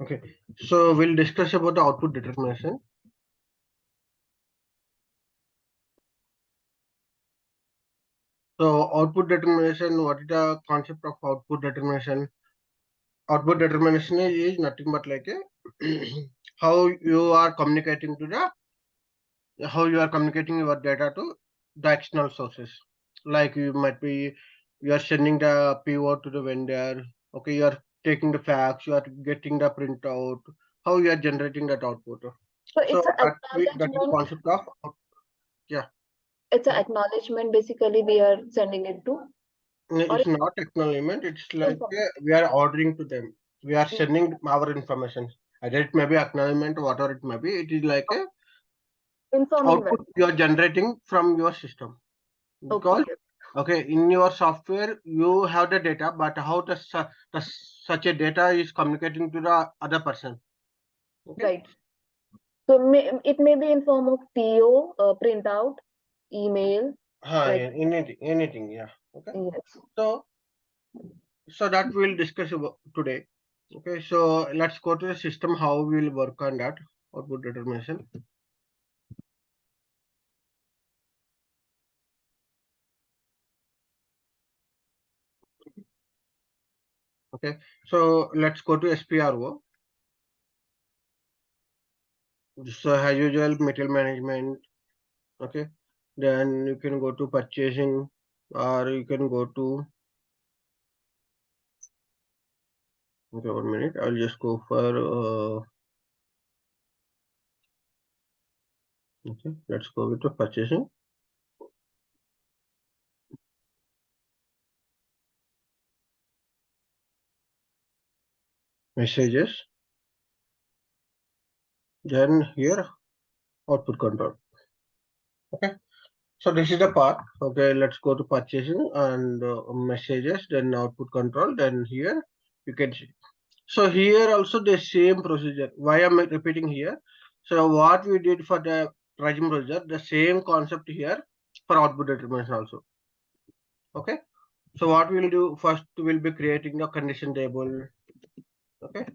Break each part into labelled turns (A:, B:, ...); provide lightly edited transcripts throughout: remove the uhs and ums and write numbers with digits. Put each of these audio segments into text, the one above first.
A: Okay, so we'll discuss about the output determination. So output determination, what is the concept of output determination? Output determination is nothing but like a how you are communicating to how you are communicating your data to the external sources. Like you are sending the PO to the vendor. Okay, you are taking the fax, you are getting the printout. How you are generating that output.
B: So
A: So
B: it's an
A: that is
B: acknowledgement.
A: concept of yeah.
B: It's an acknowledgement basically we are sending it to, or
A: It's not acknowledgement. It's like
B: information.
A: we are ordering to them. We are sending our information. Either it may be acknowledgement, whatever it may be. It is like a
B: Informing
A: output
B: them.
A: you are generating from your system.
B: Okay.
A: Because okay, in your software you have the data, but how such a data is communicating to the other person. Okay.
B: Right. So it may be in form of PO, printout, email, like
A: Anything. Yeah. Okay.
B: yes.
A: So that we'll discuss about today. Okay. So let's go to the system. How we'll work on that output determination. Okay, so let's go to SPRO. So as usual, material management. Okay, then you can go to purchasing, or you can go to. Okay, 1 minute. I'll just go for. Okay, let's go with the purchasing messages. Then here output control. Okay, so this is the part. Okay, let's go to purchasing and messages. Then output control. Then here you can see. So here also the same procedure. Why am I repeating here? So what we did for the pricing procedure, the same concept here for output determination also. Okay. So what we'll do first, we'll be creating the condition table. Okay.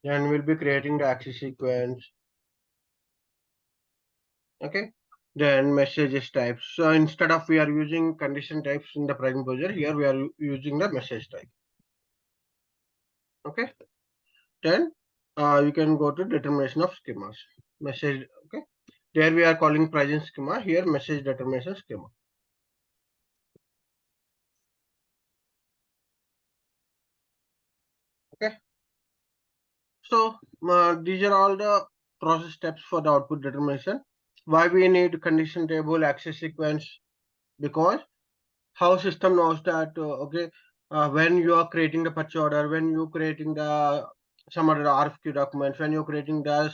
A: Then we'll be creating the access sequence. Okay. Then messages types. So instead of we are using condition types in the pricing procedure, here we are using the message type. Okay. Then you can go to determination of schemas. Message. Okay. There we are calling pricing schema. Here message determination schema. Okay. So these are all the process steps for the output determination. Why we need condition table, access sequence? Because how system knows that okay, when you are creating the purchase order, when you creating the some other RFQ documents, when you're creating the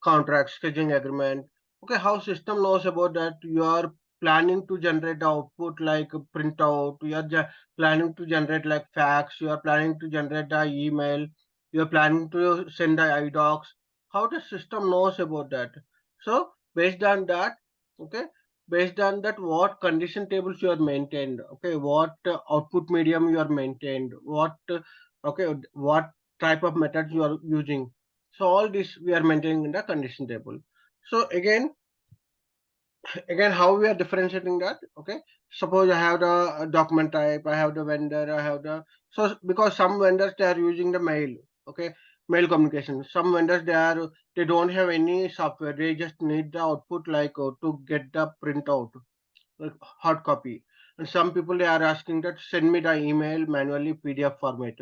A: contract scheduling agreement, okay, how system knows about that you are planning to generate the output like a printout, you are planning to generate like fax, you are planning to generate the email, you are planning to send the iDocs. How the system knows about that? So based on that, okay, based on that what condition tables you are maintained, okay, what output medium you are maintained, what okay, what type of methods you are using, so all this we are maintaining in the condition table. So again how we are differentiating that? Okay, suppose I have the document type, I have the vendor, I have the, so because some vendors they are using the mail, okay, mail communication. Some vendors they don't have any software, they just need the output like to get the printout like hard copy. And some people they are asking that send me the email manually PDF format.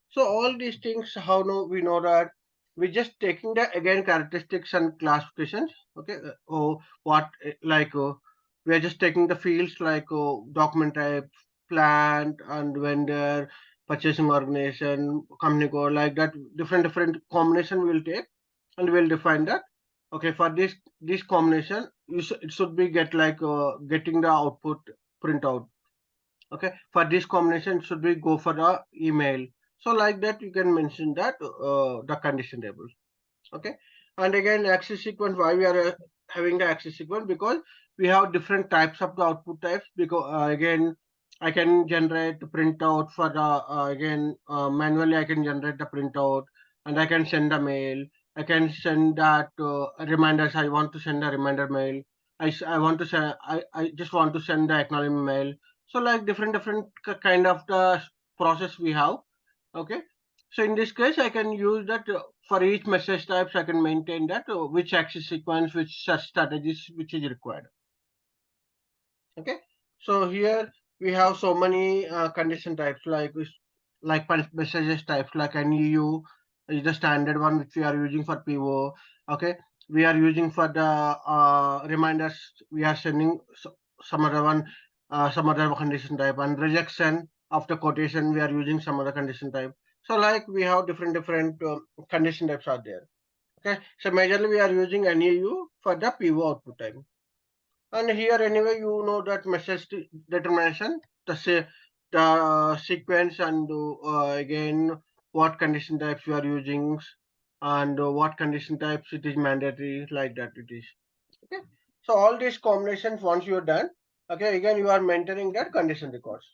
A: So all these things, how know we know that? We just taking the again characteristics and classifications. Okay, what like we are just taking the fields like document type, plant and vendor, purchasing organization, company code, like that. Different combination we'll take, and we'll define that. Okay, for this combination it should be get like getting the output printout. Okay, for this combination should be go for the email. So like that you can mention that the condition tables. Okay, and again access sequence, why we are having the access sequence? Because we have different types of the output types. Because again I can generate printout for the again manually. I can generate the printout, and I can send a mail. I can send that reminders. I want to send a reminder mail. I want to send. I just want to send the acknowledgement mail. So like different kind of the process we have. Okay. So in this case, I can use that for each message types. I can maintain that which access sequence, which such strategies which is required. Okay, so here we have so many condition types like messages types like NEU is the standard one which we are using for PO. Okay, we are using for the reminders. We are sending some other one, some other condition type, and rejection after quotation we are using some other condition type. So like we have different condition types are there. Okay, so majorly we are using NEU for the PO output type. And here anyway, you know that message determination, the sequence, and again what condition types you are using, and what condition types it is mandatory, like that it is. Okay. So all these combinations once you are done, okay, again you are maintaining that condition records.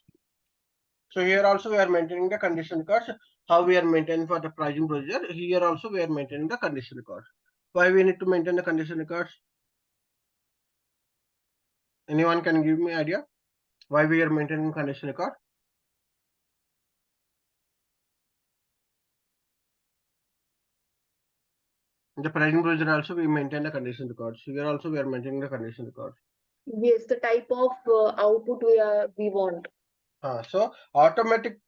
A: So here also we are maintaining the condition records. How we are maintaining for the pricing procedure. Here also we are maintaining the condition records. Why we need to maintain the condition records? Anyone can give me idea? Why we are maintaining condition record? In the pricing procedure also we maintain the condition records. Here also we are maintaining the condition records.
B: Yes, the type of output we want.
A: So automatic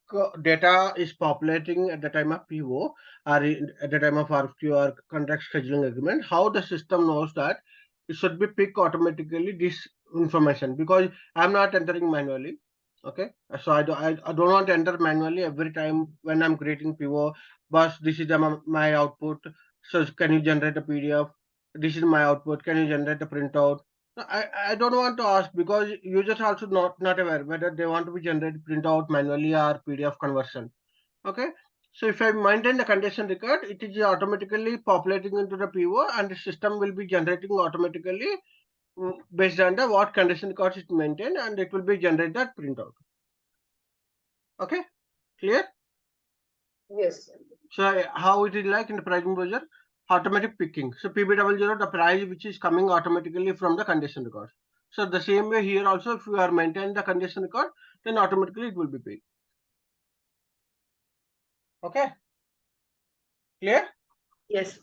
A: data is populating at the time of PO or at the time of RFQ or contract scheduling agreement. How the system knows that it should be pick automatically this information because I'm not entering manually. Okay, so I don't want to enter manually every time when I'm creating PO. But this is my output. So can you generate a PDF? This is my output. Can you generate a printout? I don't want to ask because users also not aware whether they want to be generated printout manually or PDF conversion. Okay, so if I maintain the condition record, it is automatically populating into the PO and the system will be generating automatically based on the what condition records it maintained and it will be generated that printout. Okay, clear?
B: Yes.
A: So how it is like in the pricing procedure? Automatic picking. So PBW0, the price which is coming automatically from the condition record. So the same way here also, if you are maintaining the condition record, then automatically it will be paid. Okay, clear?
B: Yes.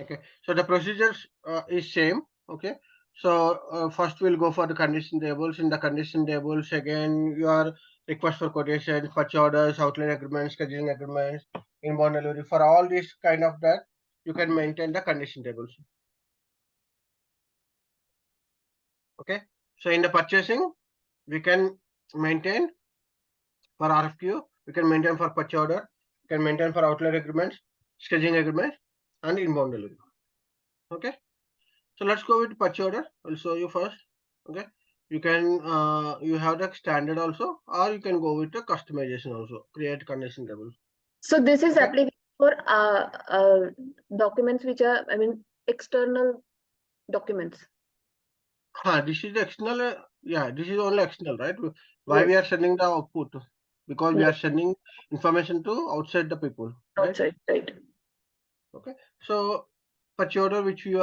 A: Okay, so the procedures is same. Okay, so first we'll go for the condition tables. In the condition tables, again your request for quotation, purchase orders, outline agreements, scheduling agreements, inbound delivery. For all these kind of that, you can maintain the condition tables. Okay, so in the purchasing, we can maintain for RFQ, we can maintain for purchase order, we can maintain for outline agreements, scheduling agreements, and inbound delivery. Okay, so let's go with purchase order. I'll show you first. Okay, you can you have the standard also, or you can go with the customization also. Create condition tables.
B: So this is
A: Okay.
B: applicable for documents which are, I mean, external documents.
A: This is the external. Yeah, this is only external, right? Why we
B: Yes.
A: are sending the output? Because we
B: Yes.
A: are sending information to outside the people, right?
B: Outside, right.
A: Okay. So purchase order which you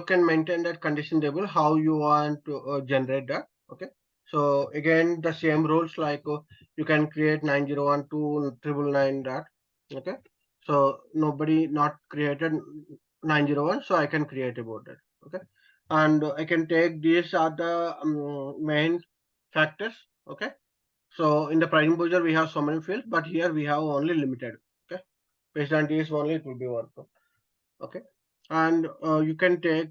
A: can maintain that condition table how you want to generate that. Okay, so again the same rules like you can create 9012 999 that. Okay, so nobody not created 901, so I can create about that. Okay, and I can take these are the main factors. Okay, so in the pricing procedure we have so many fields, but here we have only limited. Okay, based on these only it will be work. Okay, and you can take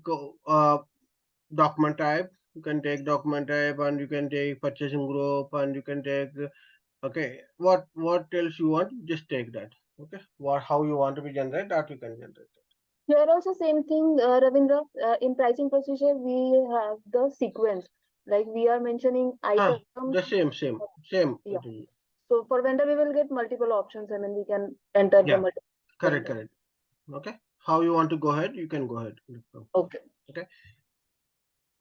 A: document type. You can take document type, and you can take purchasing group, and you can take okay. What else you want? Just take that. Okay, what how you want to be generate that you can generate.
B: Here also same thing, Ravindra. In pricing procedure, we have the sequence. Like we are mentioning items.
A: The same.
B: Yeah. So for vendor, we will get multiple options, and then we can enter the multiple.
A: Correct. Okay. How you want to go ahead? You can go ahead.
B: Okay.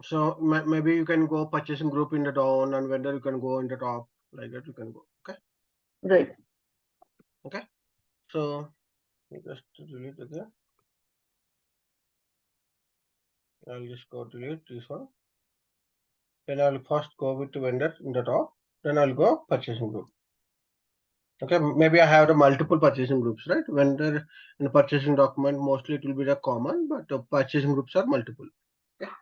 A: So maybe you can go purchasing group in the down and vendor you can go in the top, like that you can go. Okay.
B: Right.
A: Okay. So just delete again. I'll just go delete this one. Then I'll first go with the vendor in the top. Then I'll go purchasing group. Okay. Maybe I have the multiple purchasing groups, right? Vendor in the purchasing document mostly it will be the common, but the purchasing groups are multiple. Okay.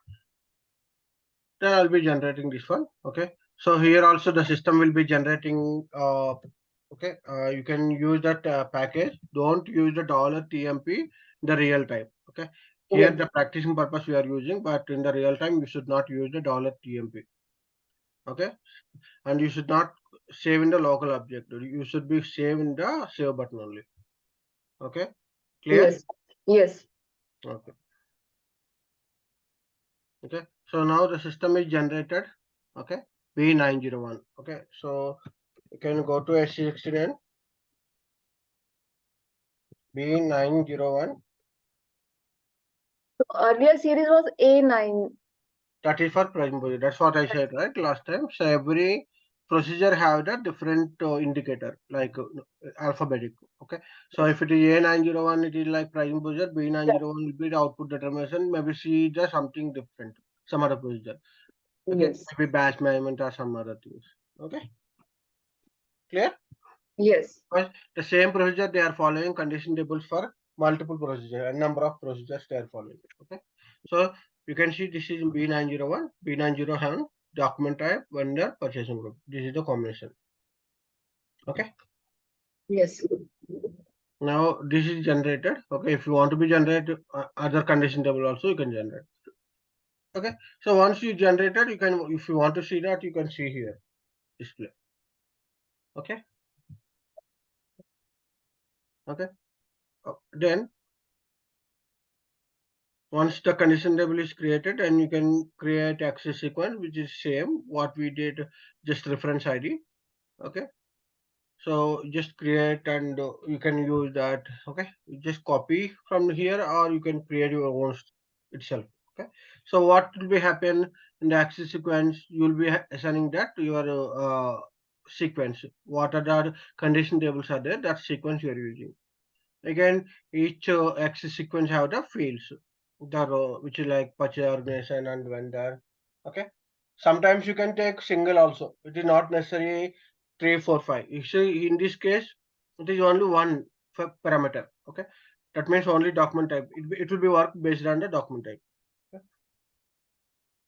A: Then I'll be generating this one. Okay. So here also the system will be generating. Okay. You can use that package. Don't use the $TMP the real time. Okay. Here the practicing purpose we are using, but in the real time you should not use the $TMP. Okay. And you should not save in the local object. You should be save in the save button only. Okay. Clear?
B: Yes.
A: Okay. Okay. So now the system is generated. Okay. B901. Okay. So you can go to SC69 B901.
B: So earlier series was A9.
A: That is for pricing procedure. That's what I said right last time. So every procedure have the different indicator like alphabetic. Okay. So if it is A901, it is like pricing procedure. B901 will be the output determination. Maybe C is just something different, some other procedure. Okay.
B: Yes.
A: Maybe batch management or some other things. Okay. Clear?
B: Yes.
A: Because the same procedure they are following condition tables for multiple procedure and number of procedures they are following. Okay. So you can see this is B901, B907, document type, vendor, purchasing group. This is the combination. Okay.
B: Yes.
A: Now this is generated. Okay. If you want to be generated other condition table also you can generate. Okay. So once you generated, you can, if you want to see that, you can see here display. Okay. Okay. Then once the condition table is created, and you can create access sequence which is same what we did, just reference ID. Okay. So just create and you can use that. Okay. You just copy from here or you can create your own itself. Okay. So what will be happen in the access sequence, you will be assigning that to your sequence. What are the condition tables are there, that sequence you are using. Again, each access sequence have the fields, the row, which is like purchase organization and vendor. Okay. Sometimes you can take single also. It is not necessary 3, 4, 5. You see, in this case, it is only one parameter. Okay. That means only document type. It will be work based on the document type. Okay.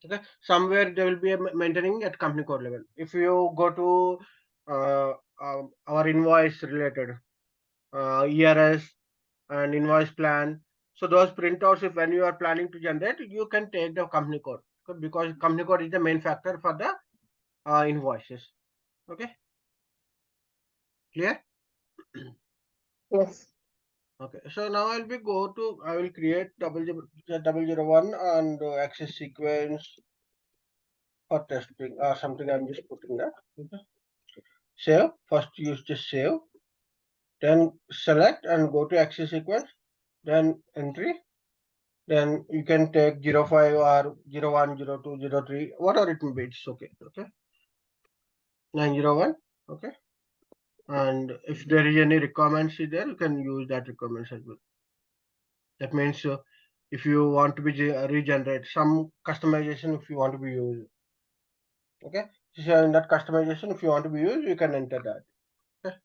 A: Okay. Somewhere they will be maintaining at company code level. If you go to our invoice related ERS and invoice plan. So those printouts, if when you are planning to generate, you can take the company code because company code is the main factor for the invoices. Okay, clear?
B: Yes.
A: Okay, so now I will create 001 and access sequence for testing or something. I'm just putting that. Okay. Save. First use just save. Then select and go to access sequence. Then entry. Then you can take 05 or 01, 02, 03, whatever it may be, it's okay. Okay. 901. Okay. And if there is any requirements there, you can use that requirements as well. That means if you want to be regenerate some customization, if you want to be used. Okay. So in that customization, if you want to be used, you can enter that. Okay.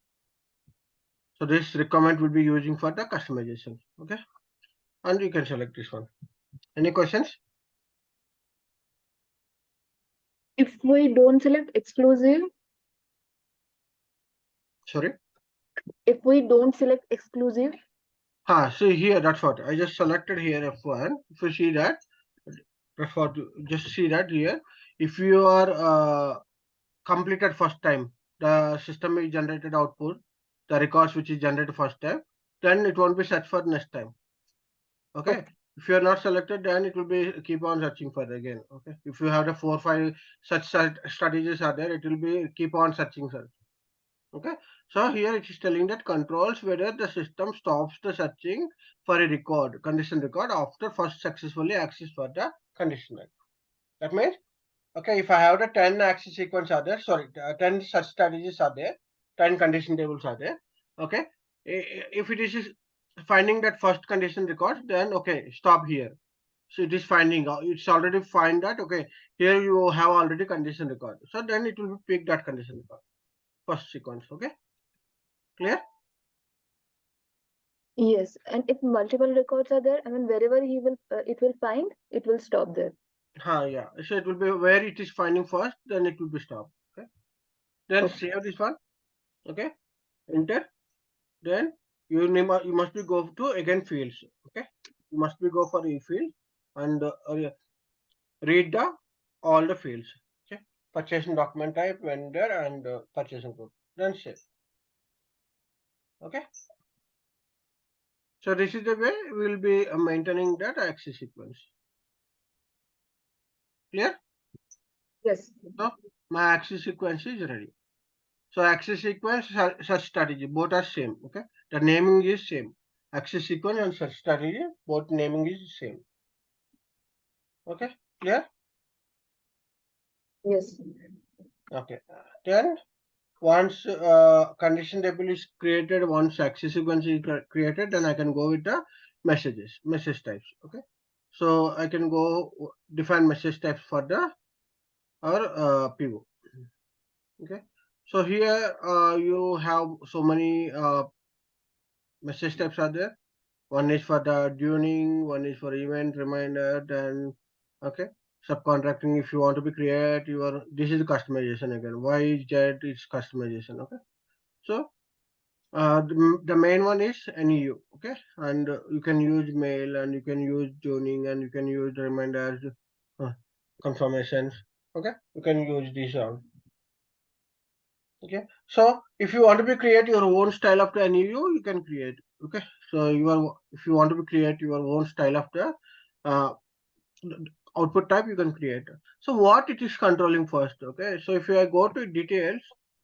A: So this requirement will be using for the customization. Okay. And you can select this one. Any questions?
B: If we don't select exclusive,
A: Sorry.
B: if we don't select exclusive,
A: See here, that's what I just selected here F1. If you see that, that's what just see that here. If you are completed first time, the system is generated output, the records which is generated first time, then it won't be set for next time. Okay. If you are not selected, then it will be keep on searching for again. Okay. If you have the 4 5 such strategies are there, it will be keep on searching search. Okay. So here it is telling that controls whether the system stops the searching for a record, condition record after first successfully access for the condition. That means, okay, if I have the 10 access sequence are there, sorry, 10 such strategies are there, 10 condition tables are there. Okay. If it is finding that first condition record, then okay, stop here. So it is finding out, it's already find that, okay, here you have already condition record. So then it will pick that condition record, first sequence. Okay. Clear?
B: Yes, and if multiple records are there, I mean, wherever it will find, it will stop there.
A: Yeah. So it will be where it is finding first, then it will be stopped. Okay. Then save this one. Okay. Enter. Then you must be go to again fields. Okay. You must be go for e field and read the all the fields. Okay. Purchasing document type, vendor, and purchasing group. Then save. Okay. So this is the way we will be maintaining that access sequence. Clear?
B: Yes.
A: So my access sequence is ready. So access sequence, search strategy, both are same. Okay. The naming is same. Access sequence and search strategy, both naming is same. Okay. Clear?
B: Yes.
A: Okay. Then once condition table is created, once access sequence is created, then I can go with the message types. Okay. So I can go define message types for the PO. Okay. So here you have so many message types are there. One is for the tuning, one is for event reminder, then okay. Subcontracting, if you want to be create your, this is customization again. Why is that is customization? Okay. So the main one is NEU. Okay. And you can use mail, and you can use tuning, and you can use reminders, uh, confirmations. Okay. You can use these all. Okay. So if you want to be create your own style of the NEU, you can create. Okay. So if you want to be create your own style of the uh, output type, you can create. So what it is controlling first? Okay. So if I go to details,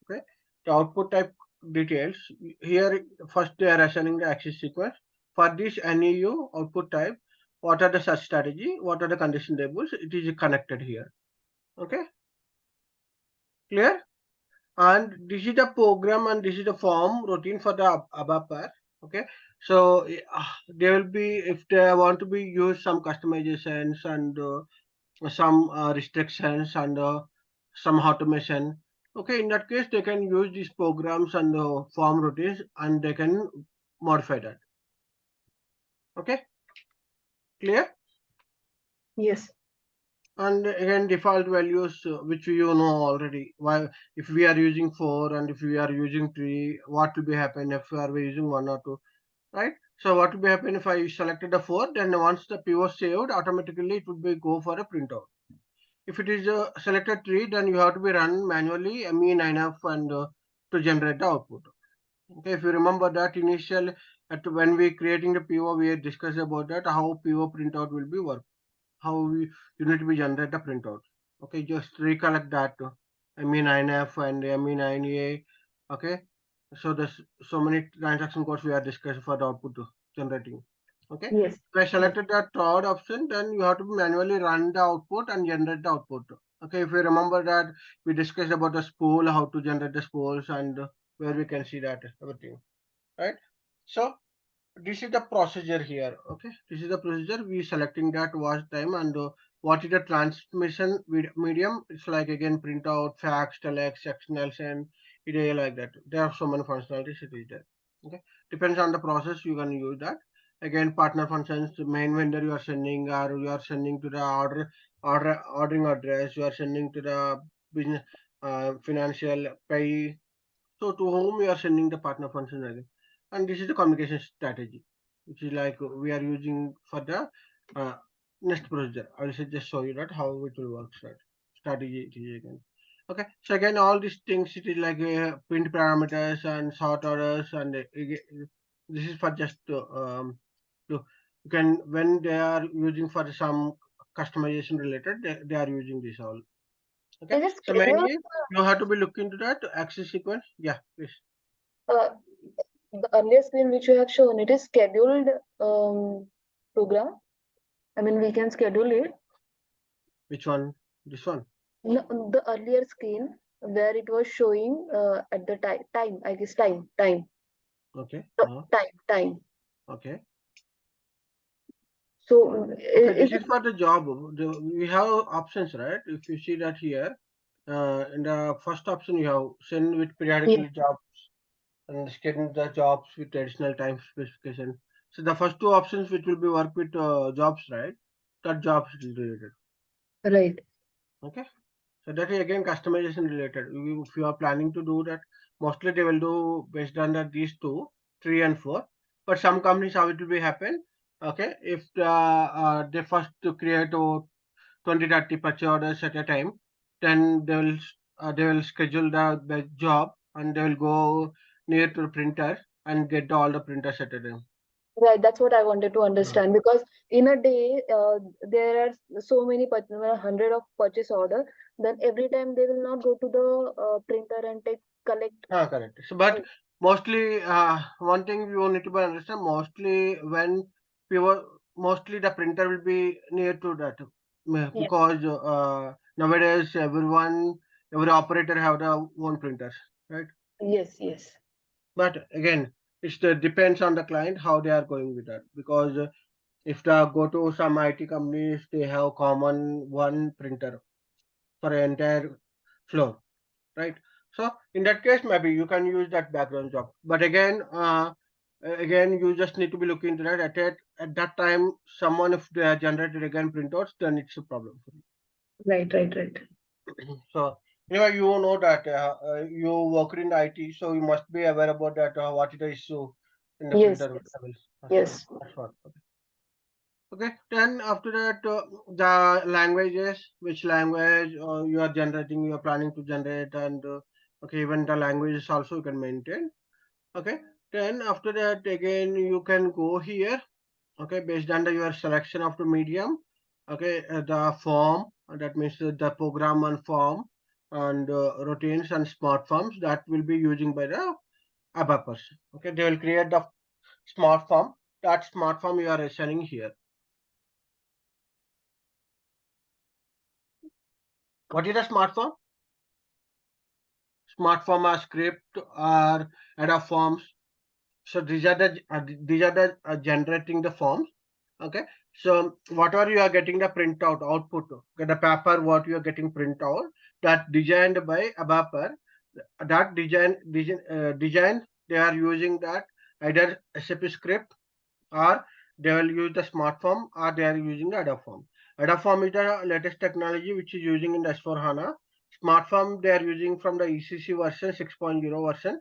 A: okay, the output type details here, first they are assigning the access sequence for this NEU output type. What are the search strategy? What are the condition tables? It is connected here. Okay. Clear? And this is the program and this is the form routine for the above part. Okay. So there will be, if they want to be use some customizations and some restrictions and some automation. Okay, in that case they can use these programs and form routines and they can modify that. Okay. Clear?
B: Yes.
A: And again default values which you know already. Why, if we are using 4 and if we are using 3, what will be happen if we are using 1 or 2, right? So what will be happen if I selected a 4, then once the PO saved, automatically it would be go for a printout. If it is selected 3, then you have to be run manually ME9F and to generate the output. Okay, if you remember that initial at when we creating the PO, we had discussed about that how PO printout will be work, how you need to be generate the printout. Okay, just recollect that ME9F and ME9A. Okay, so there's so many transaction codes we are discussing for the output generating. Okay,
B: Yes.
A: if I selected the third option, then you have to manually run the output and generate the output. Okay, if you remember that we discussed about the spool, how to generate the spools, and where we can see that everything, right? So this is the procedure here. Okay, this is the procedure. We selecting that watch time and what is the transmission medium. It's like again printout, fax, telex, XML, and EDA like that. There are so many functionalities it is there. Okay, depends on the process you can use that. Again, partner functions, main vendor you are sending, or you are sending to the ordering address, you are sending to the business financial pay. So to whom we are sending the partner function again. And this is the communication strategy, which is like we are using for the uh, next procedure. I will just show you that how it will work. Strategy it is again. Okay. So again, all these things it is like print parameters and sort orders, and this is for just to You can, when they are using for some customization related, they are using this all. Okay,
B: Is it
A: so
B: scheduled?
A: mainly you have to be looking into that access sequence. Yeah, please.
B: Uh, the earlier screen which you have shown, it is scheduled program. I mean, we can schedule it.
A: Which one? This one.
B: No, the earlier screen where it was showing at the time, I guess time,
A: Okay.
B: time.
A: Okay.
B: So
A: Okay,
B: is
A: this is
B: it?
A: for the job. We have options, right? If you see that here, in the first option you have send with
B: Yeah,
A: periodically jobs and schedule the jobs with additional time specification. So the first two options which will be work with jobs, right? That jobs related.
B: right.
A: Okay. So that is again customization related. If you are planning to do that, mostly they will do based on these two, 3 and 4. But some companies how it will be happen. Okay, if they first to create 20-30 purchase orders at a time, then they will schedule the job and they will go near to the printer and get all the printers at a time.
B: Right, that's what I wanted to
A: Uh,
B: understand because in a day there are so many 100 of purchase order. Then every time they will not go to the printer and take collect.
A: Correct. So, but mostly, one thing you need to understand, mostly when people, mostly the printer will be near to that,
B: Yeah.
A: because nowadays every operator have their own printers, right?
B: Yes, yes.
A: But again, depends on the client how they are going with that, because if they go to some IT companies, they have common one printer for an entire floor, right? So in that case, maybe you can use that background job. But again, you just need to be looking into that. At that time, someone if they are generated again printouts, then it's a problem for
B: Right, right, right.
A: you. So anyway, you know that you work in IT, so you must be aware about that. What is the issue in the
B: Yes,
A: printer
B: yes,
A: levels?
B: yes.
A: That's what. Okay, then after that, the languages, which language you are generating, you are planning to generate, and okay, even the languages also you can maintain. Okay, then after that, again, you can go here. Okay, based on your selection of the medium. Okay, the form, that means the program and form, and routines and smart forms that will be using by the ABAP person. Okay, they will create the smart form. That smart form you are assigning here. What is the smart form? Smart form or script or other forms. So these are the generating the forms. Okay. So whatever you are getting the printout output, okay, the paper what you are getting print out, that designed by a paper, that design they are using that either SAP script, or they will use the smart form, or they are using the other form. Other form is the latest technology which is using in the S4 HANA. Smart form they are using from the ECC version 6.0 version,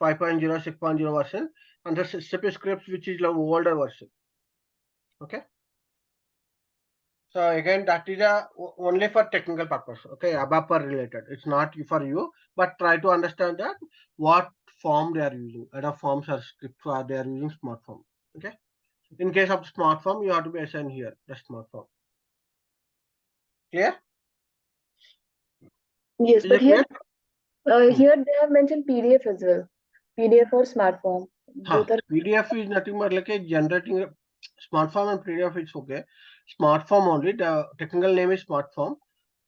A: 5.0, 6.0 version, and the SAP scripts which is the older version. Okay. So again, that is only for technical purpose. Okay, ABAP related. It's not for you, but try to understand that what form they are using. Other forms are script for they are using smart form. Okay. In case of smart form, you have to be assigned here the smart form. Clear?
B: Yes,
A: Is
B: but
A: it clear? Hmm.
B: here they have mentioned PDF as well. PDF or smart form. Both are
A: PDF is nothing but like a generating smart form, and PDF is okay. Smart form only. The technical name is smart form.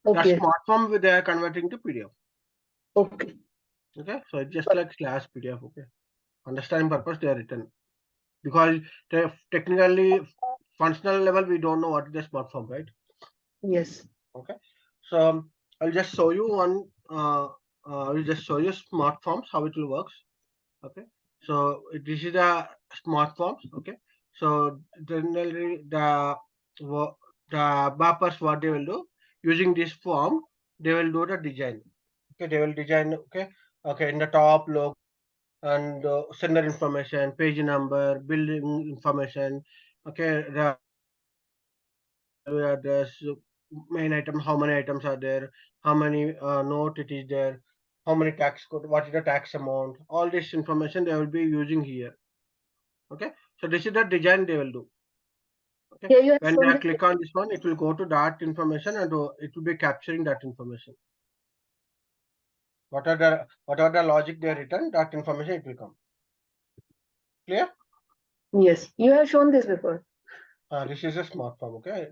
A: That
B: okay.
A: smart form they are converting to PDF.
B: Okay.
A: Okay, so it's just like slash PDF. Okay, understanding purpose they are written, because technically functional level we don't know what is the smart form, right?
B: Yes.
A: Okay, so I'll just show you one. I'll just show you smart forms how it will works. Okay, so this is the smart forms. Okay, so generally the mappers what they will do using this form, they will do the design. Okay, they will design. Okay, okay, in the top logo and sender information, page number, building information. Okay, the delivery address, main item, how many items are there, how many note it is there, how many tax code, what is the tax amount, all this information they will be using here. Okay, so this is the design they will do. Okay.
B: Here you have
A: When
B: shown
A: I
B: this.
A: click on this one, it will go to that information and it will be capturing that information. Whatever the logic they written, that information it will come. Clear?
B: Yes, you have shown this before.
A: This is a smart form. Okay.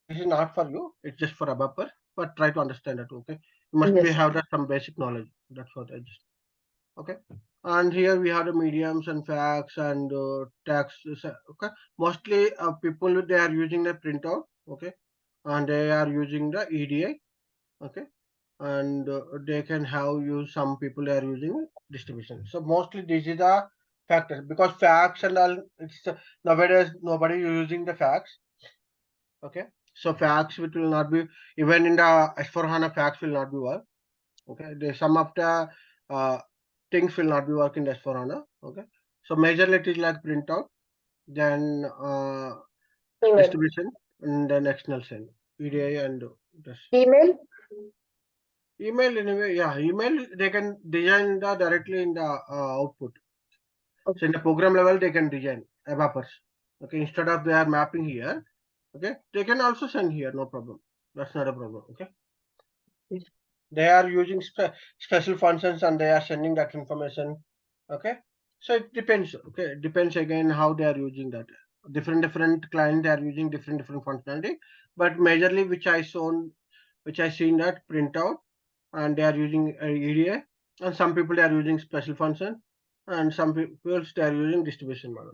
A: This is not for you. It's just for a buffer. But try to understand it. Okay. You must be
B: Yes.
A: have that some basic knowledge. That's what I just. Okay. And here we have the mediums and facts and tags. Okay. Mostly people they are using the printout. Okay. And they are using the EDI. Okay. And they can have use some people are using distribution. So mostly this is the factors because facts and all it's nowadays nobody using the facts. Okay, so facts which will not be even in the S4 HANA facts will not be work. Okay, there some of the uh, things will not be work in S4 HANA. Okay, so majorly it is like printout, then
B: Email.
A: distribution, and then external send EDI and this.
B: Email.
A: Email anyway, yeah, email they can design the directly in the output. So in the program level they can design evaporates. Okay, instead of they are mapping here, okay, they can also send here, no problem. That's not a problem. Okay, they are using special functions and they are sending that information. Okay, so it depends. Okay, it depends again how they are using that. Different clients they are using different functionality, but majorly which I seen that printout and they are using EDA, and some people they are using special function, and some people they are using distribution model.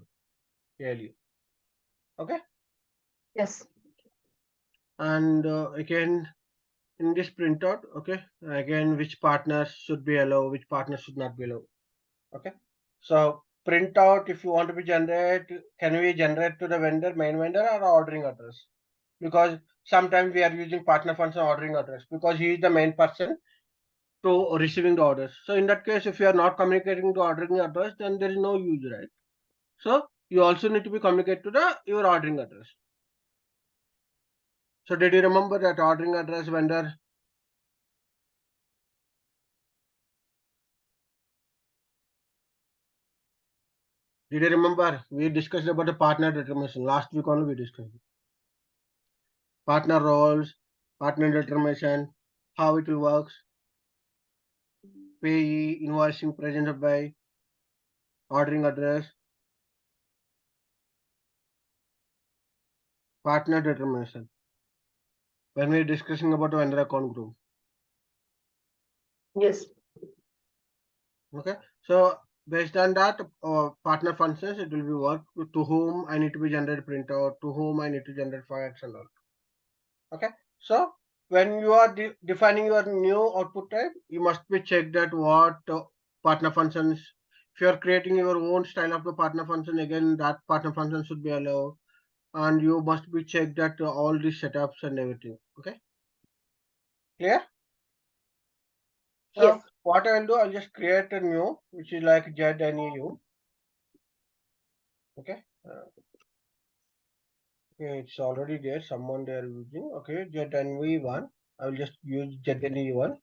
A: ALU. Okay,
B: Yes.
A: and again in this printout, okay, again which partners should be allowed, which partners should not be allowed. Okay, so printout if you want to be generate, can we generate to the vendor, main vendor or ordering address? Because sometimes we are using partner function ordering address because he is the main person to receiving the orders. So in that case, if you are not communicating to ordering address, then there is no use, right? So you also need to be communicate to the your ordering address. So did you remember that ordering address vendor? Did you remember we discussed about the partner determination last week only we discussed partner roles, partner determination, how it will works, payee, invoicing presented by ordering address, partner determination. When we are discussing about the vendor account group.
B: Yes.
A: Okay, so based on that partner functions, it will be work to whom I need to be generated printout, to whom I need to generate facts and all. Okay, so when you are defining your new output type, you must be checked that what partner functions. If you are creating your own style of the partner function, again that partner function should be allowed, and you must be checked that all these setups and everything. Okay, clear? So
B: Yes.
A: what I will do, I'll just create a new, which is like ZNEU. Okay. Okay, it's already there. Someone they are using. Okay, ZNV1. I will just use ZNV1.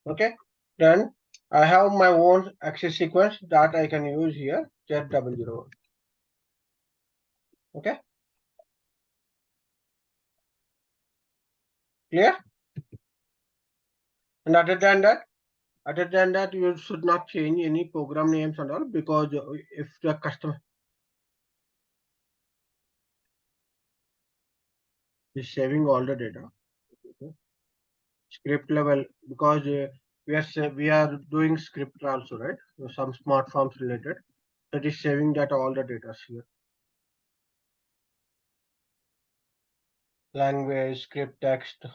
A: Okay, then I have my own access sequence that I can use here. Z001. Okay, clear? And other than that, you should not change any program names and all because if the customer is saving all the data, okay, script level because we are doing script also, right? So some smart forms related that is saving that all the data here. Language, script, text.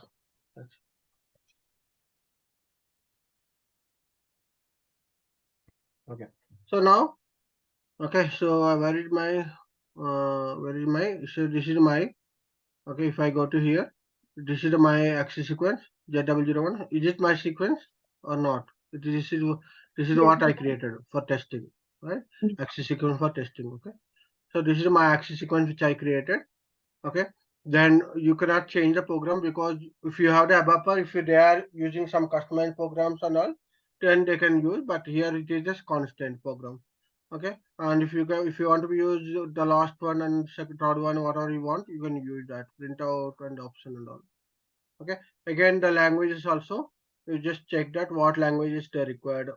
A: Okay. So now, okay. So where is my? So this is my. Okay. If I go to here, this is my access sequence Z001. Is it my sequence or not? This is
B: Yes.
A: what I created for testing, right? Access sequence for testing. Okay. So this is my access sequence which I created. Okay, then you cannot change the program because if you have the developer, if they are using some customized programs and all, then they can use, but here it is just constant program. Okay, and if you want to use the last one and second third one, whatever you want, you can use that print out and option and all. Okay, again the languages also, you just check that what languages they required.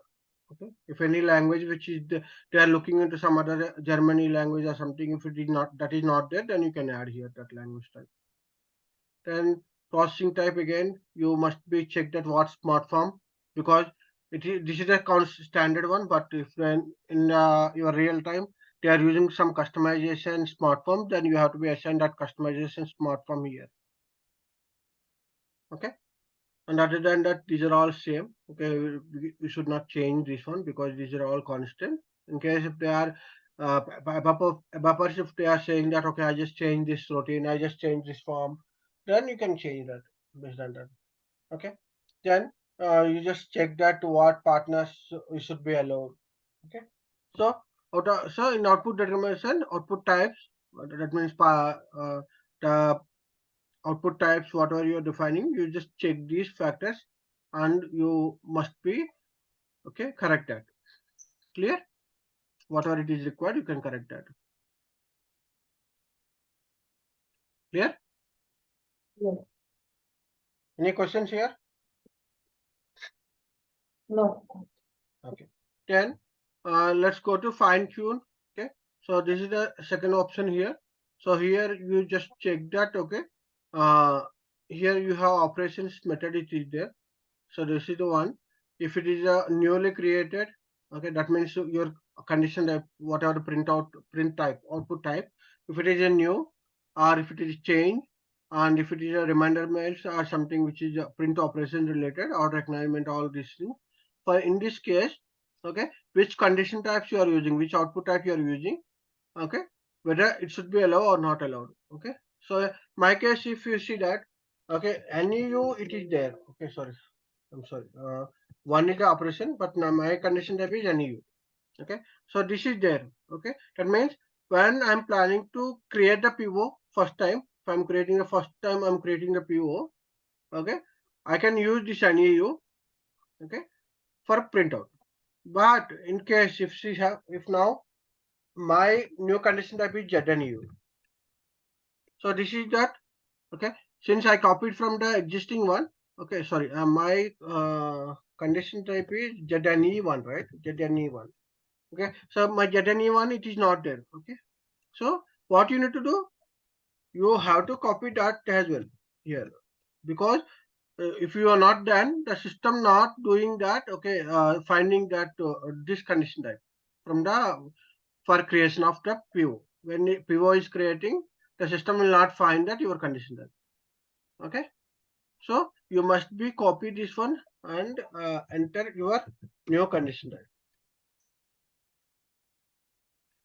A: Okay, if any language which is they are looking into some other Germany language or something, if it is not, that is not there, then you can add here that language type. Then processing type, again you must be checked at what smart form, because this is a standard one, but if when in your real time they are using some customization smart form, then you have to be assigned that customization smart form here. Okay, and other than that these are all same. Okay, we should not change this one because these are all constant. In case if they are if they are saying that okay, I just change this routine, I just change this form, then you can change that based on that. Okay, then you just check that what partners you should be allowed. Okay, so so in output determination, output types, that means the output types whatever you're defining, you just check these factors and you must be okay correct that. Clear? Whatever it is required, you can correct that. Clear?
B: Yes.
A: Any questions here?
B: No.
A: Okay. Then let's go to fine tune. Okay. So this is the second option here. So here you just check that. Okay. Uh, here you have operations method. It is there. So this is the one. If it is a newly created, okay, that means your condition type, whatever the print type, output type. If it is a new, or if it is change, and if it is a reminder mails or something which is a print operation related or acknowledgement, all these things. For in this case, okay, which condition types you are using, which output type you are using, okay, whether it should be allowed or not allowed. Okay, so my case, if you see that, okay, NEU it is there. Okay, sorry, I'm sorry. One is the operation, but now my condition type is NEU. Okay, so this is there. Okay, that means when I'm planning to create the PO first time, if I'm creating the first time, I'm creating the PO. Okay, I can use this NEU. Okay, for printout. But in case if she have, if now my new condition type is ZNEU. So this is that. Okay, since I copied from the existing one. Okay, sorry, my condition type is ZNE1, right? ZNE1. Okay, so my ZNE1 it is not there. Okay, so what you need to do, you have to copy that as well here, because if you are not done, the system not doing that. Okay, finding that this condition type from the for creation of the PO. When PO is creating, the system will not find that your condition type. Okay, so you must be copy this one and enter your new condition type.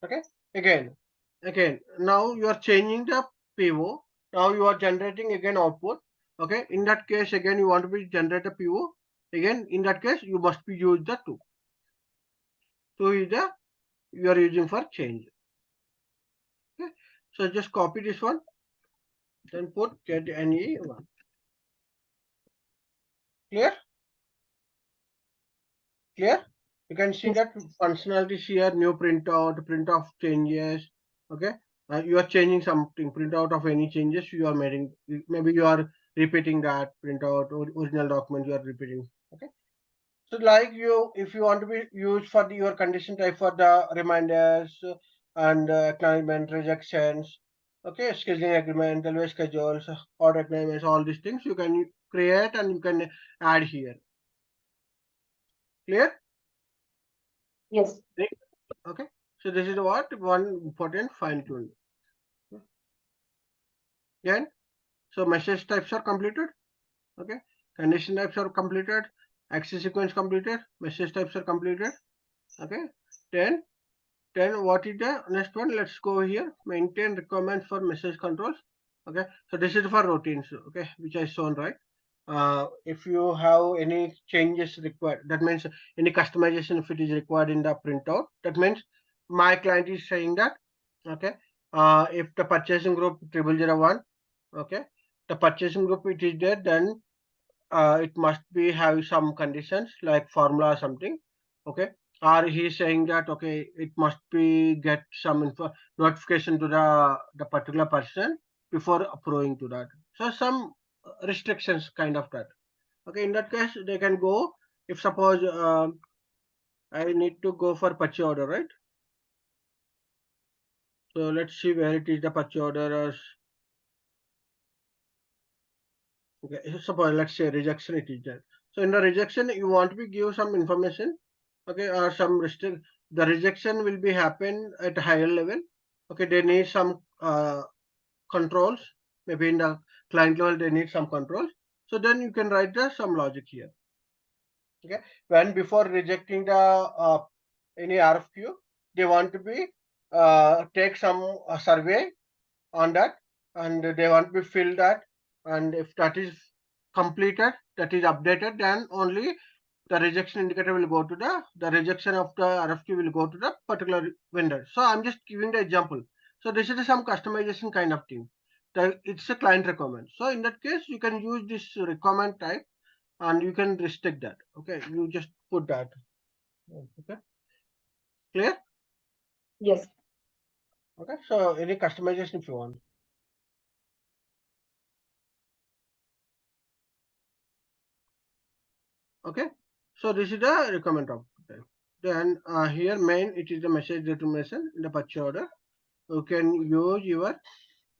A: Okay, again now you are changing the PO. Now you are generating again output. Okay, in that case again you want to be generate a PO. Again in that case you must be use the two. Two is the you are using for change. Okay, so just copy this one, then put get any one. Clear? Clear? You can see
B: Yes.
A: that functionalities here, new printout, print of changes. Okay, you are changing something, printout of any changes you are making. Maybe you are repeating that printout or original document you are repeating. Okay, so like you, if you want to be used for your condition type for the reminders and acknowledgement, rejections. Okay, scheduling agreement, railway schedules, order acknowledgements, all these things you can create and you can add here. Clear?
B: Yes.
A: Okay, so this is what one important fine tune. Then, so message types are completed. Okay, condition types are completed. Access sequence completed. Message types are completed. Okay, then what is the next one? Let's go here. Maintain requirements for message controls. Okay, so this is for routines. Okay, which I shown right. If you have any changes required, that means any customization if it is required in the printout, that means my client is saying that okay, if the purchasing group 0001, okay, the purchasing group it is there, then it must be have some conditions like formula or something. Okay, or he's saying that okay, it must be get some notification to the particular person before approving to that. So some restrictions kind of that. Okay, in that case they can go if suppose I need to go for purchase order, right? So let's see where it is the purchase order. Okay, suppose let's say rejection it is there. So in the rejection you want to give some information, okay, or some restrict. The rejection will be happen at a higher level. Okay, they need some controls. Maybe in the client level they need some controls. So then you can write the some logic here. Okay, when before rejecting the any RFQ, they want to be take some survey on that, and they want to fill that, and if that is completed, that is updated, then only the rejection indicator will go to the rejection of the RFQ will go to the particular vendor. So I'm just giving the example. So this is some customization kind of thing. It's a client requirement. So in that case, you can use this requirement type and you can restrict that. Okay, you just put that. Okay, clear?
B: Yes.
A: Okay, so any customization if you want. Okay, so this is the requirement of type. Then here main it is the message determination in the purchase order. You can use your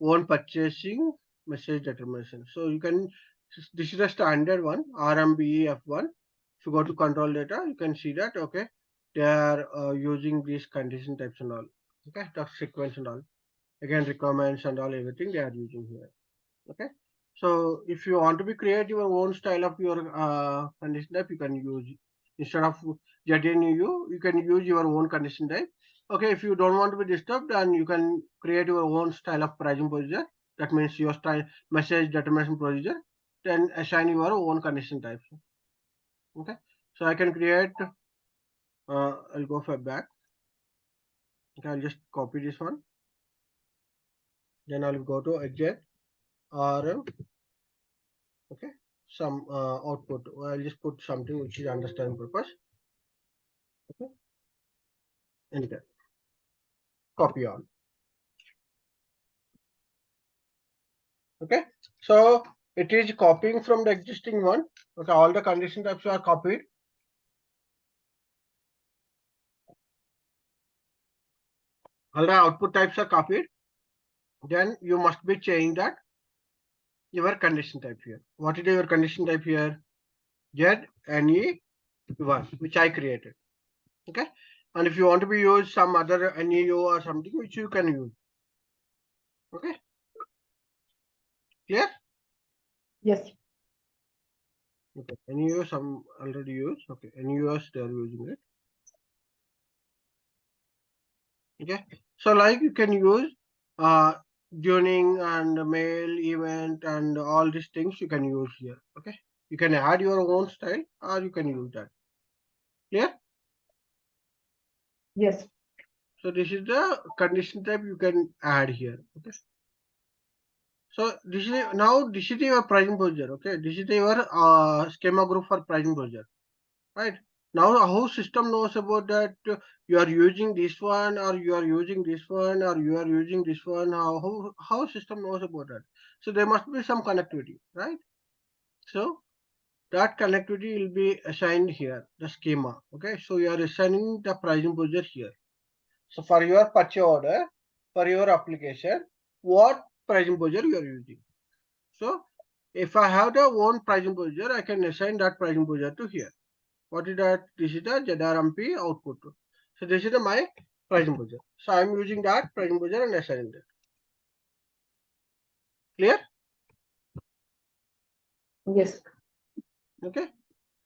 A: own purchasing message determination. So you can, this is the standard one, RMBEF1. If you go to control data, you can see that, okay, they are using these condition types and all. Okay, the sequence and all. Again, requirements and all, everything they are using here. Okay, so if you want to be create your own style of your condition type, you can use, instead of ZNU, you can use your own condition type. Okay, if you don't want to be disturbed, then you can create your own style of pricing procedure. That means your style message determination procedure, then assign your own condition types. Okay, so I can create, I'll go for back. Okay, I'll just copy this one, then I'll go to exit or okay, some output. I'll just put something which is understand purpose. Okay, enter. Copy all. Okay, so it is copying from the existing one. Okay, all the condition types are copied. All the output types are copied. Then you must be changing that your condition type here. What is your condition type here? ZNE1, which I created. Okay, and if you want to be use some other NEO or something, which you can use. Okay, clear?
B: Yes.
A: Okay, NEO some already used. Okay, NEOs they are using it. Okay, so like you can use tuning and mail event and all these things you can use here. Okay, you can add your own style or you can use that. Clear?
B: Yes.
A: So this is the condition type you can add here. Okay, so this is now this is your pricing procedure. Okay, this is your schema group for pricing procedure, right? Now how system knows about that you are using this one or you are using this one or you are using this one, how system knows about that? So there must be some connectivity, right? So that connectivity will be assigned here, the schema. Okay, so you are assigning the pricing procedure here. So for your purchase order, for your application, what pricing procedure you are using? So if I have the own pricing procedure, I can assign that pricing procedure to here. What is that? This is the ZRMP output. So this is my pricing procedure. So I am using that pricing procedure and assigning that. Clear?
B: Yes.
A: Okay.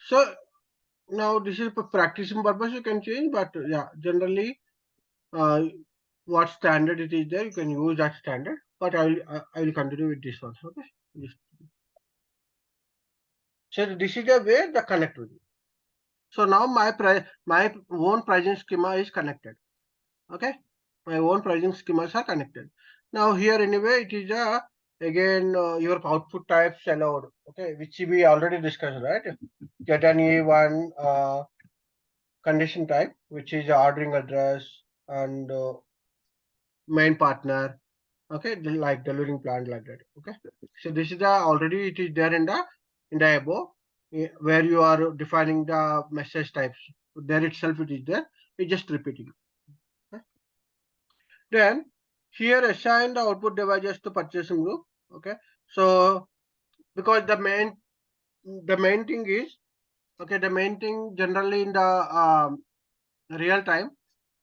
A: So now this is for practicing purpose you can change, but yeah, generally what standard it is there, you can use that standard. But I will continue with this one. Okay. So this is the way the connectivity. So now my own pricing schema is connected. Okay, my own pricing schemas are connected. Now here anyway it is again your output types allowed. Okay, which we already discussed, right? Get an E1 condition type, which is ordering address and main partner. Okay, like delivering plan like that. Okay, so this is the already it is there in the above, where you are defining the message types. There itself it is there. It's just repeating. Okay. Then here assign the output devices to purchasing group. Okay, so because the main thing is, okay, the main thing generally in the real time,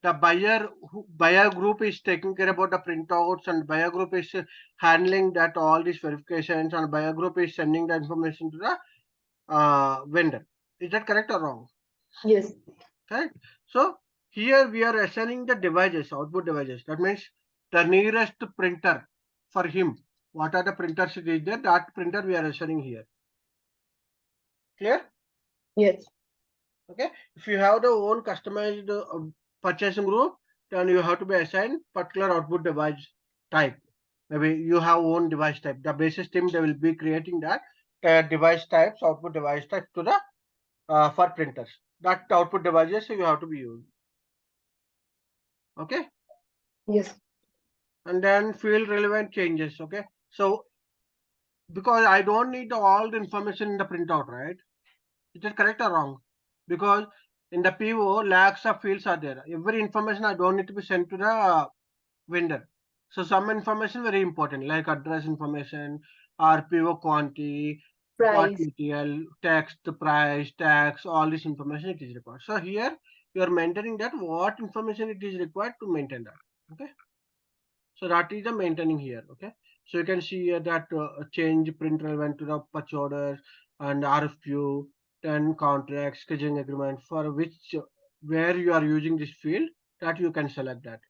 A: the buyer group is taking care about the printouts, and buyer group is handling that all these verifications, and buyer group is sending the information to the vendor. Is that correct or wrong?
B: Yes.
A: Correct. So here we are assigning the devices, output devices. That means the nearest printer for him. What are the printers it is there? That printer we are assigning here. Clear?
B: Yes.
A: Okay. If you have the own customized purchasing group, then you have to be assigned particular output device type. Maybe you have own device type. The basis team they will be creating that device types, output device types to the for printers. That output devices you have to be used. Okay.
B: Yes.
A: And then field relevant changes. Okay. So because I don't need all the information in the printout, right? Is it correct or wrong? Because in the PO, lakhs of fields are there. Every information I don't need to be sent to the vendor. So some information very important, like address information, RPO quantity, part
B: Price.
A: material, text, price, tax, all this information it is required. So here you are maintaining that what information it is required to maintain that. Okay. So that is the maintaining here. Okay. So you can see here that change print relevant to the purchase orders and RFQ, then contract, scheduling agreement for which where you are using this field, that you can select that.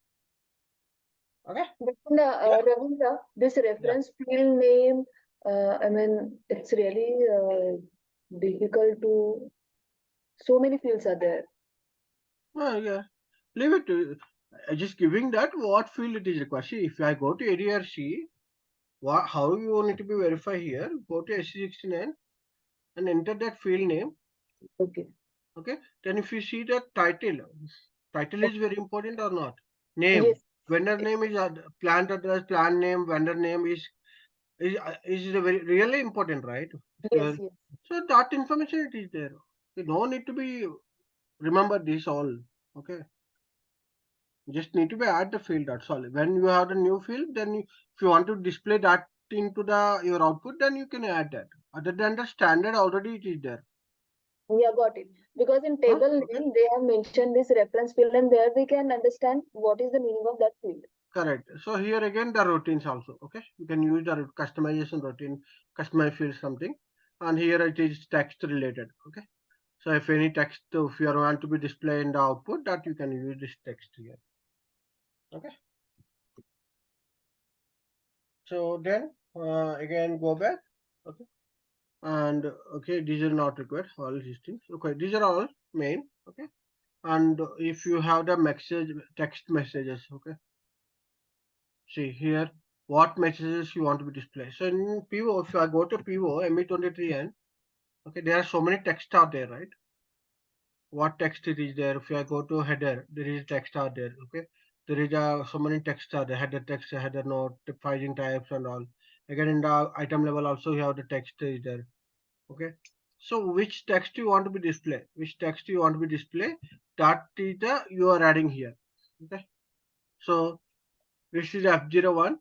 A: Okay.
B: But
A: Yeah.
B: Ravindra, this
A: Yeah.
B: reference field name, I mean, it's really difficult to. So many fields are there.
A: Yeah. Leave it to just giving that what field it is required. See, if I go to ADRC, how you need to be verify here, go to SC69 and enter that field name.
B: Okay.
A: Okay. Then if you see the title is
B: Okay.
A: very important or not. Name,
B: Yes.
A: vendor name is plant address, plant name, vendor name is very really important, right?
B: Yes. Yes.
A: So that information it is there. You don't need to be remember this all. Okay. Just need to be add the field. That's all. When you have the new field, then if you want to display that into the your output, then you can add that. Other than the standard, already it is there.
B: Yeah, got it. Because in
A: Huh?
B: table
A: Okay.
B: name, they have mentioned this reference field, and there we can understand what is the meaning of that field.
A: Correct. So here again the routines also. Okay. You can use the customization routine, customize field something, and here it is text related. Okay. So if any text, if you want to be displayed in the output, that you can use this text here. Okay. So then again go back. Okay. And okay, these are not required. All these things. Okay, these are all main. Okay. And if you have the message text messages, okay, see here what messages you want to be displayed. So in PO, if I go to PO ME23N, okay, there are so many text are there, right? What text it is there? If I go to header, there is text are there. Okay, there is so many text are there. Header text, header note, pricing types, and all. Again in the item level also you have the text is there. Okay, so which text you want to be display? Which text you want to be display? That is the you are adding here. Okay, so this is F01.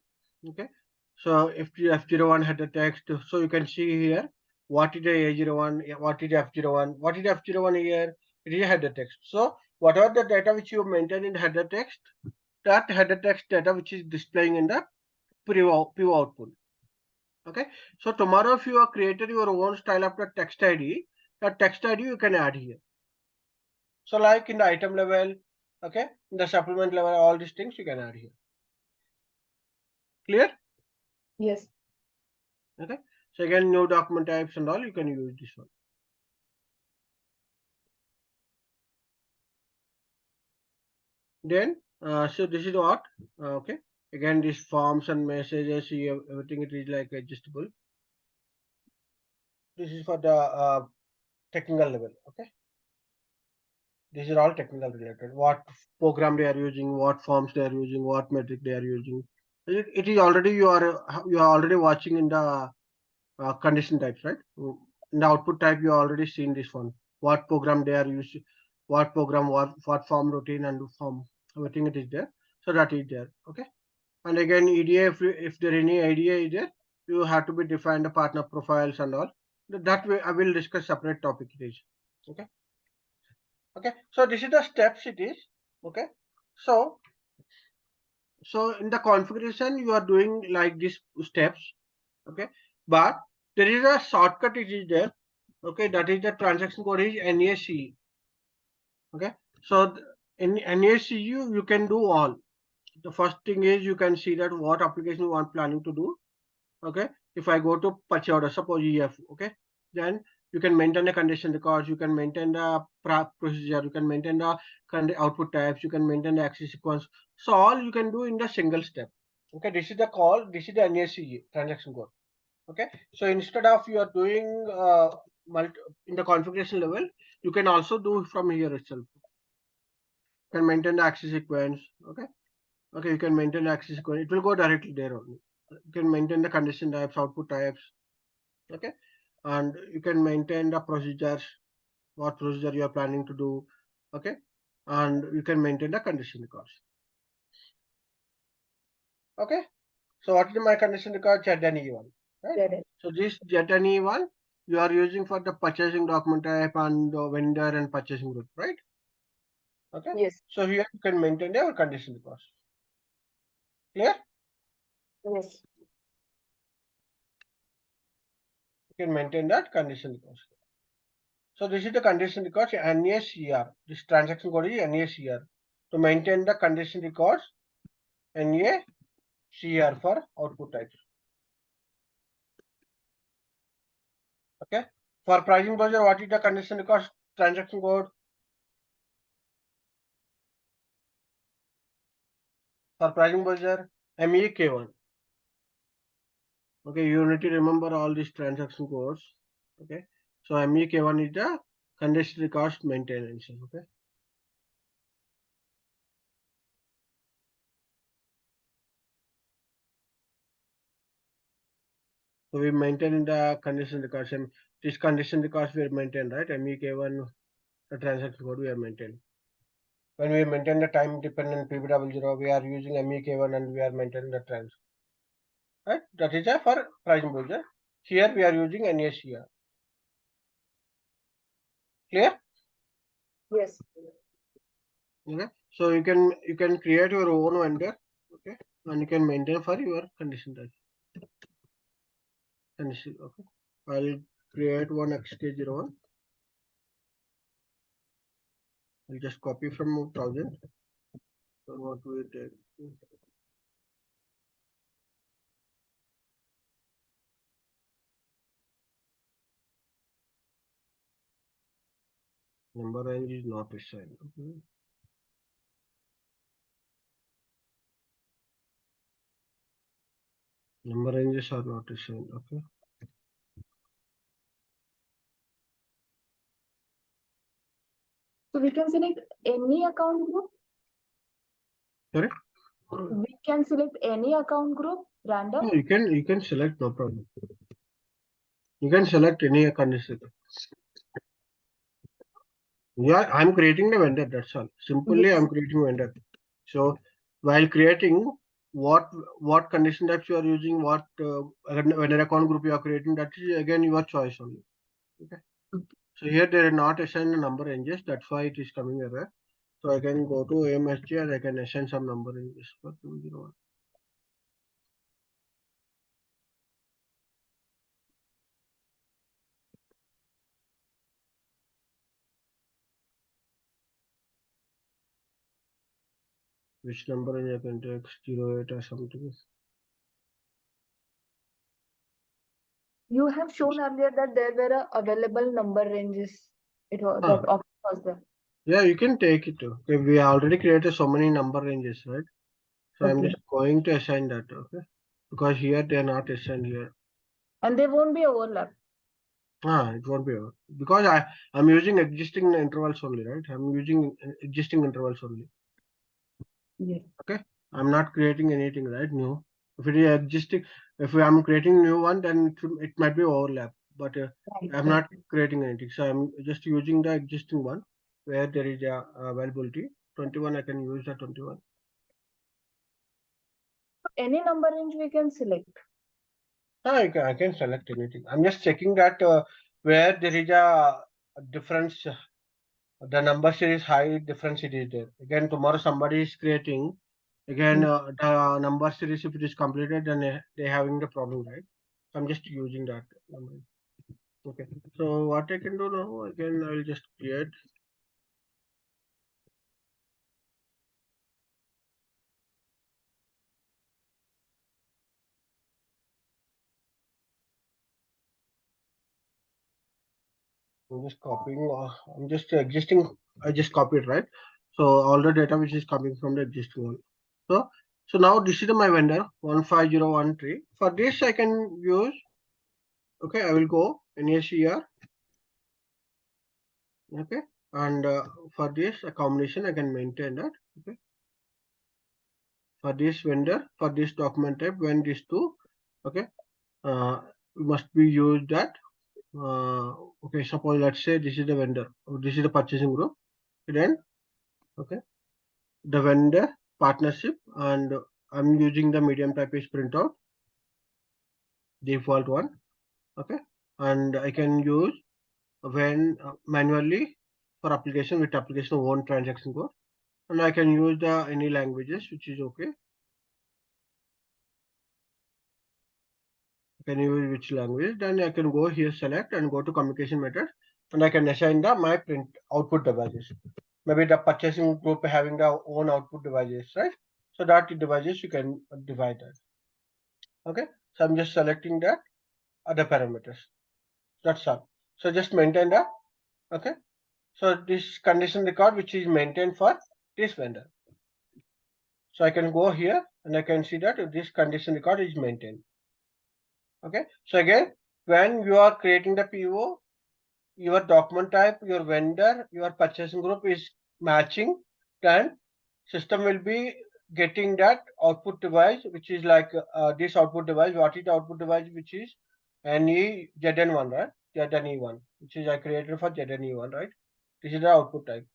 A: Okay, so if the F01 had the text, so you can see here what is the A01, what is F01, what is F01 here. It is a header text. So whatever the data which you maintain in header text, that header text data which is displaying in the PO output. Okay, so tomorrow if you have created your own style of the text ID, that text ID you can add here. So like in the item level, okay, in the supplement level, all these things you can add here. Clear?
B: Yes.
A: Okay. So again, new document types and all, you can use this one. Then, so this is what, okay. Again, these forms and messages, everything it is like adjustable. This is for the technical level, okay. These are all technical related. What program they are using, what forms they are using, what metric they are using. It is already you are already watching in the condition types, right? In the output type, you already seen this one. What program they are using, what program, what form routine and form, everything it is there. So that is there. Okay. And again, EDA, if there any idea is there, you have to be define the partner profiles and all. That way, I will discuss separate topic it is. Okay. Okay. So this is the steps it is. Okay. So in the configuration, you are doing like these steps. Okay. But there is a shortcut it is there. Okay, that is the transaction code is NACE. Okay, so in NACE you can do all. The first thing is you can see that what application you want planning to do. Okay, if I go to purchase order, suppose EF. Okay, then you can maintain the condition records, you can maintain the procedure, you can maintain the output types, you can maintain the access sequence. So all you can do in the single step. Okay, this is the call, this is the NACE transaction code. Okay, so instead of you are doing in the configuration level, you can also do from here itself. You can maintain the access sequence. Okay, you can maintain the access sequence, it will go directly there only. You can maintain the condition types, output types. Okay, and you can maintain the procedures, what procedure you are planning to do. Okay, and you can maintain the condition records. Okay, so what is my condition record? ZNE1, right? So this ZNE1 you are using for the purchasing document type and the vendor and purchasing group, right? Okay.
B: Yes.
A: So here you can maintain your condition records. Clear?
B: Yes.
A: You can maintain that condition records. So this is the condition records NACR. This transaction code is NACR. To maintain the condition records, NACR for output types. Okay. For pricing browser, what is the condition records transaction code? For pricing browser, MEK1. Okay, you need to remember all these transaction codes. Okay, so MEK1 is the condition records maintenance. Okay. So we maintain the condition records, and this condition records we maintain, right? MEK1, the transaction code we are maintain. When we maintain the time dependent PB00, we are using MEK1 and we are maintaining the trans. Right? That is for pricing browser. Here we are using NACR. Clear?
B: Yes.
A: Okay. So you can create your own vendor. Okay, and you can maintain for your condition type. Condition. Okay. I'll create one XK01. I'll just copy from 1000. So what we take? Number range is not assigned. Okay. Number ranges are not assigned. Okay.
B: So we can select any account group.
A: Sorry.
B: We can select any account group random.
A: No, you can select, no problem. You can select any condition. Yeah, I'm creating the vendor. That's all. Simply,
B: Yes.
A: I'm creating vendor. So while creating, what condition types you are using, what vendor account group you are creating, that is again your choice only. Okay. So here there are not assigned number ranges. That's why it is coming error. So I can go to AMSG and I can assign some number ranges for 201. Which number range I can take 08 or something.
B: You have shown earlier that there were available number ranges. It was that option was there.
A: Yeah, you can take it too. Okay, we already created so many number ranges, right? So I'm
B: Okay.
A: just going to assign that, okay? Because here they are not assigned here.
B: And they won't be overlap.
A: It won't be because I'm using existing intervals only, right? I'm using existing intervals only.
B: Yes.
A: Okay, I'm not creating anything, right? New. If it is existing, if I'm creating new one, then it might be overlap. But
B: Right,
A: I'm
B: right.
A: not creating anything, so I'm just using the existing one where there is a availability. 21, I can use the 21.
B: Any number range we can select.
A: I can select anything. I'm just checking that where there is a difference, the number series high difference it is there. Again, tomorrow somebody is creating. Again, the number series if it is completed, then they having the problem, right? So I'm just using that number. Okay. So what I can do now? Again, I will just create. I'm just copying. I'm just existing. I just copied, right? So all the data which is coming from the existing one. So now this is my vendor 15013. For this I can use. Okay, I will go NACR. Okay, and for this a combination I can maintain that. Okay, for this vendor, for this document type, when these two. Okay, must be used that. Okay, suppose let's say this is the vendor. This is the purchasing group. Then okay, the vendor partnership, and I'm using the medium type is printout default one. Okay, and I can use when manually for application with application own transaction code, and I can use the any languages which is okay. I can use which language, then I can go here select and go to communication method, and I can assign the my print output devices. Maybe the purchasing group having their own output devices, right? So that devices you can divide that. Okay, so I'm just selecting that other parameters. That's all. So just maintain that. Okay, so this condition record which is maintained for this vendor. So I can go here and I can see that this condition record is maintained. Okay, so again, when you are creating the PO, your document type, your vendor, your purchasing group is matching, then system will be getting that output device, which is like this output device. What is the output device? Which is NE ZN1, right? ZNE1, which is I created for ZNE1, right? This is the output type.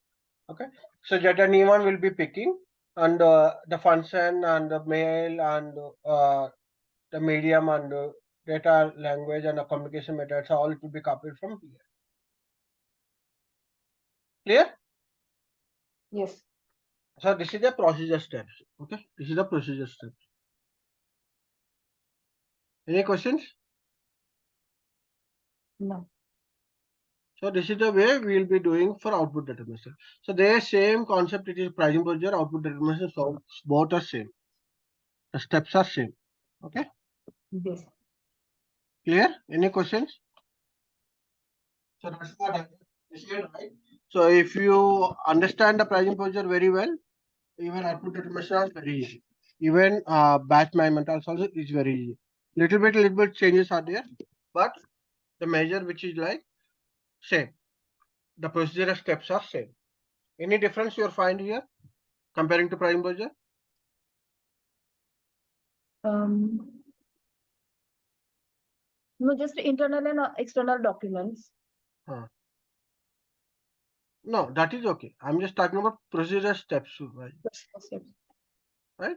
A: Okay, so ZNE1 will be picking, and the function and the mail and the medium and data language and the communication methods all it will be copied from here. Clear?
B: Yes.
A: So this is the procedure steps. Okay, this is the procedure steps. Any questions?
B: No.
A: So this is the way we will be doing for output determination. So the same concept, it is pricing procedure, output determination, so both are same. The steps are same. Okay,
B: Yes.
A: clear? Any questions? So that's what I said, right? So if you understand the pricing procedure very well, even output determination is very easy. Even batch management also is very easy. Little bit changes are there, but the measure which is like same. The procedure steps are same. Any difference you find here comparing to prime procedure?
B: Um, no, just internal and external documents.
A: No, that is okay. I'm just talking about procedure steps,
B: Yes.
A: right?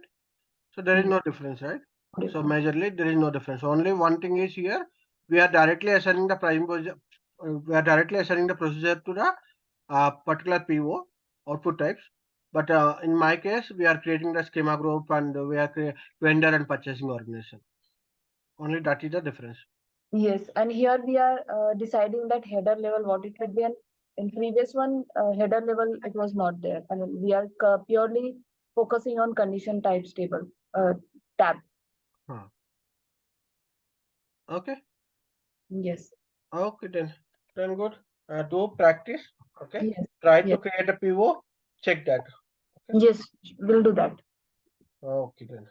A: So there is
B: Yes.
A: no difference, right? So
B: Different.
A: majorly there is no difference. Only one thing is here we are directly assigning the prime procedure. We are directly assigning the procedure to the particular PO output types. But in my case, we are creating the schema group and we are vendor and purchasing organization. Only that is the difference.
B: Yes, and here we are deciding that header level what it would be, and in previous one header level it was not there. I mean, we are purely focusing on condition types table tab.
A: Huh. Okay.
B: Yes.
A: Okay then good. Do practice. Okay.
B: Yes.
A: Try to
B: Yes.
A: create a PO. Check that. Okay.
B: Yes. We'll do that.
A: Okay then.